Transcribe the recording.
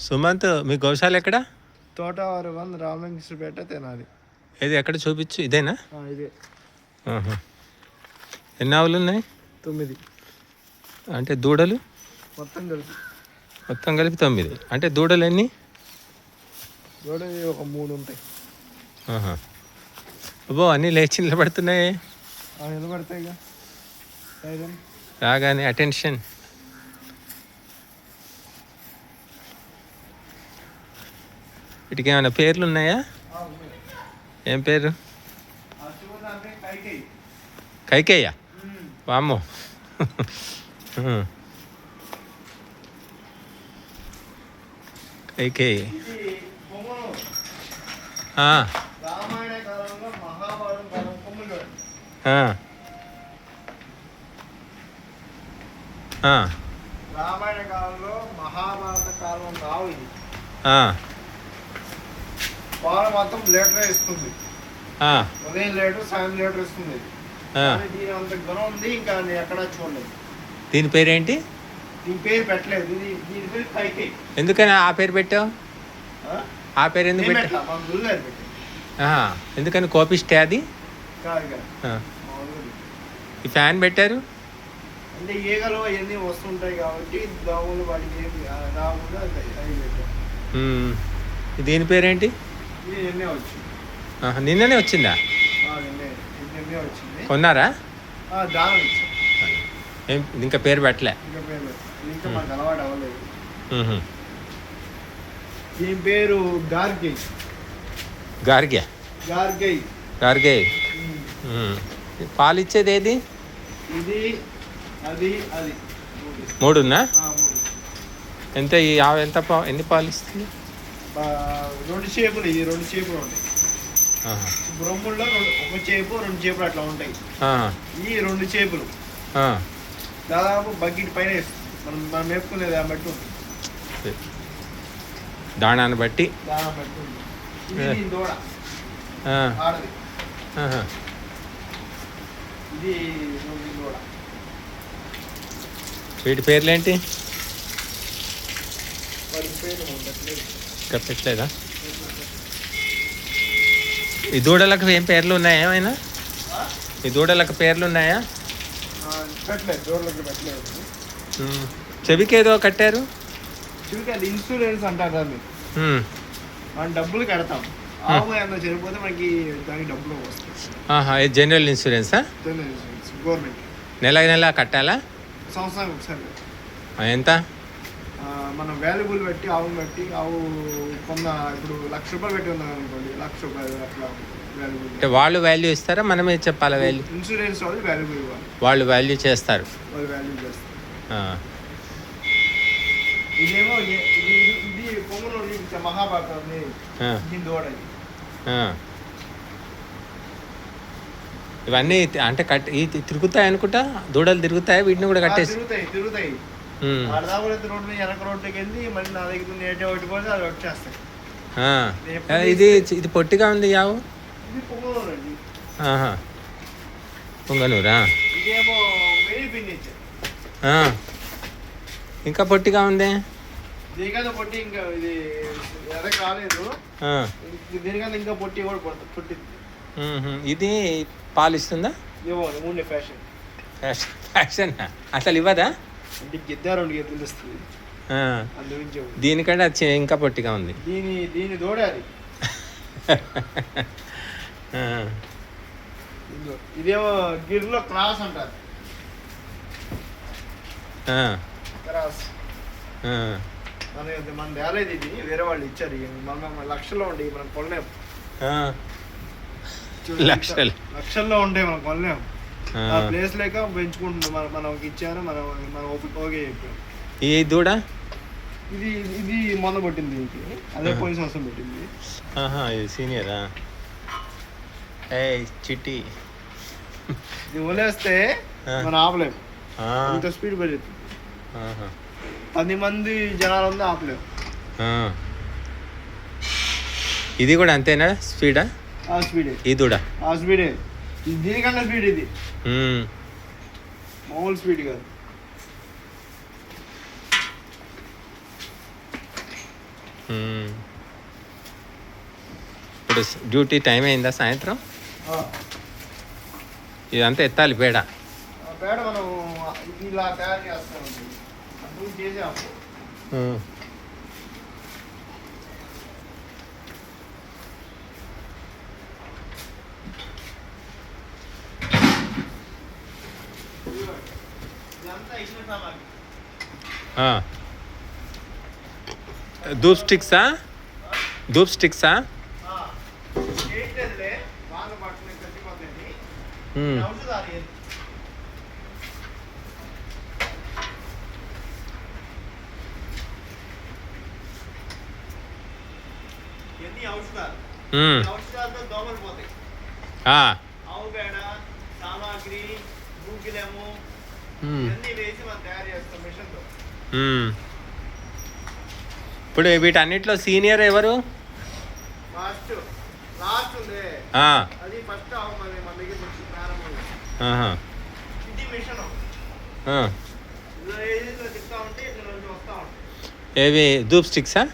సుమంత్ మీ గోశాల ఎక్కడ? తోటవారి వన్ రామలింగేశ్వరపేట తినాలి. ఏది ఎక్కడ చూపించు, ఇదేనా? ఇదే. ఆహా. ఎన్ని ఆవులు ఉన్నాయి? 9. అంటే దూడలు మొత్తం కలిపి మొత్తం కలిపి 9. అంటే దూడలు ఎన్ని? దూడలు ఒక 3 ఉంటాయి. ఆహా. అబ్బో అన్నీ లేచి నిలబడుతున్నాయి. నిలబడతాయి రాగానే అటెన్షన్. వీటికి ఏమైనా పేర్లు ఉన్నాయా? ఏం పేరు? కైకేయ. వామ్మో. కైకేయి. రామాయణ కాలంలో మహాభారతం కాలం కొమ్ములు. రామాయణ కాలంలో మహాభారత కాలం రావు ఇది. పాలు మొత్తం లీటర్ ఇస్తుంది. ఉదయం లీటర్, సాయంత్రం లీటర్ ఇస్తుంది. దీని అంత గుణం ఉంది, ఇంకా ఎక్కడా చూడలేదు. దీని పేరేంటి? దీని పేరు పెట్టలేదు. దీని పేరు కైకేయి. ఎందుకని ఆ పేరు పెట్టావు? ఆ పేరు ఎందుకు పెట్టావు? మన గురుగారు పెట్టారు. ఎందుకని కోపిష్టే అది? ఈ ఫ్యాన్ పెట్టారు అంటే ఈగలు అవన్నీ వస్తుంటాయి కాబట్టి దోమలు వాటికి రాకుండా అవి పెట్టారు. దీని పేరేంటి? నిన్నే వచ్చింది. నిన్ననే వచ్చిందా? నిన్నే వచ్చింది. కొన్నారా? దానం ఇచ్చాం. ఇంకా పేరు పెట్టలే. ఇంకా మాకు అలవాటు అవ్వలేదు. దీని పేరు గార్గే. గార్గే. గార్గే. గార్గే. పాలు ఇచ్చేది ఏది? ఇది అది అది 3. ఎంత ఈ ఆవు ఎంత ఎన్ని పాలు ఇస్తుంది? 2 చేపులు. ఇది 2 చేపులు ఉంటాయి. బ్రహ్ముల్లో ఒక చేపు 2 చేపులు అట్లా ఉంటాయి. ఈ 2 చేపులు దాదాపు బకెట్ పైన మనం మేపుకునే దాన్ని బట్టి ఉంటుంది. దాణాన్ని బట్టి. ఇది దూడ ఆడది. ఇది దూడ. వీటి పేర్లేంటి? వాటి పేరు ఇంకా పెట్టలేదా? ఈ దూడలకు ఏం పేర్లు ఉన్నాయా? ఏమైనా ఈ దూడలకు పేర్లు ఉన్నాయా? పెట్టలేదు. దూడలకు పెట్టలేదు. చెవికి ఏదో కట్టారు. చెవికి అది ఇన్సూరెన్స్ అంటారు దాన్ని. మనం డబ్బులు కడతాం. ఆవు ఏమన్నా చనిపోతే మనకి దానికి డబ్బులు వస్తాయి. ఇది జనరల్ ఇన్సూరెన్సా? General insurance government. నెల కట్టాలా? సంవత్సరానికి ఒకసారి. ఎంత? మనం వాల్యుబుల్ బట్టి ఆవును బట్టి ఆవు కొన్న ఇప్పుడు ₹1,00,000 పెట్టి ఉన్నాం అనుకోండి, ₹1,00,000 అట్లా వాల్యుబుల్. అంటే వాళ్ళు వాల్యూ ఇస్తారా, మనమే చెప్పాలా వాల్యూ? ఇన్సూరెన్స్ వాళ్ళు వాల్యుబుల్ ఇవ్వాలి. వాళ్ళు వాల్యూ చేస్తారు. వాళ్ళు వాల్యూ చేస్తారు. ఇదేమో ఇది కొమ్మలు మహాభారతం దీని దూడ. ఇవన్నీ అంటే తిరుగుతాయి అనుకుంటా. దూడలు తిరుగుతాయి, వీటిని కూడా కట్టేసి తిరుగుతాయి. రోడ్డు మీద వెనక రోడ్డుకి వెళ్ళి మళ్ళీ నా దగ్గర నేటే ఒకటి పోతే అది వచ్చేస్తాయి. ఇది పొట్టిగా ఉంది యావు. ఇది పొంగనూరు అండి. పొంగనూరా? ఇదేమో మెయిల్ పిన్నిచ్చే. ఇంకా పొట్టిగా ఉంది. దీనికన్నా పొట్టి ఇంకా ఇది ఎదక రాలేదు. దీనికన్నా ఇంకా పొట్టి కూడా పొట్టింది. ఇది పాలు ఇస్తుందా? ఇవ్వదు. ఫ్యాషన్ అసలు ఇవ్వదా? అంటే గిద్దారు 2 గెద్దలు ఇస్తుంది. దీనికంటే అది ఇంకా పొట్టిగా ఉంది. దీని దూడ అది. ఇదేమో గిర్లో క్రాస్ అంటారు. క్రాస్ మన తేలేదు. ఇది వేరే వాళ్ళు ఇచ్చారు. మన లక్షల్లో ఉండే మనం కొనలేము. లక్షల్లో ఉండే మనం కొనలేము. ఆ ప్లేస్ లేక పెంచుకుంటున్నాం. మనకి ఇచ్చారు. మనం ఓకే చెప్పాం. ఈ దూడ ఇది మొన్న పుట్టింది. దీనికి అదే పోయిన సంవత్సరం పుట్టింది. ఇది సీనియరా? చిట్టి. ఇది వదిలేస్తే మనం ఆపలేము. ఇంత స్పీడ్ పెరుగుతుంది. 10 మంది జనాలు ఉంది, ఆపలేము. ఇది కూడా అంతేనా స్పీడా? స్పీడే. ఈ దూడ స్పీడే. దీనికన్నా స్పీడ్ ఇది. మామూలు స్పీడ్ కాదు. ఇప్పుడు డ్యూటీ టైం అయిందా సాయంత్రం? ఇదంతా ఎత్తాలి పేడ. పేడ మనం ఇలా తయారు చేస్తామండి, అప్పుడు చేసాము. ధూప్ స్టిక్సా? ధూప్ స్టిక్సా? దోమలు పోతాయి. ఆవు పేడ, సామాగ్రి, గూగిలేము ఇవన్నీ వేసి మనం తయారు చేస్తాం మిషన్తో. ఇప్పుడు వీటన్నిటిలో సీనియర్ ఎవరు? లాస్ట్ ఉంది అది ఫస్ట్ ఆవు మన దగ్గర వచ్చి ప్రారంభంలో ఇది మిషన్ తిప్పుతా ఉంటే ఇట్లా వస్తా ఉంటాయి. ఏవి ధూప్ స్టిక్సా?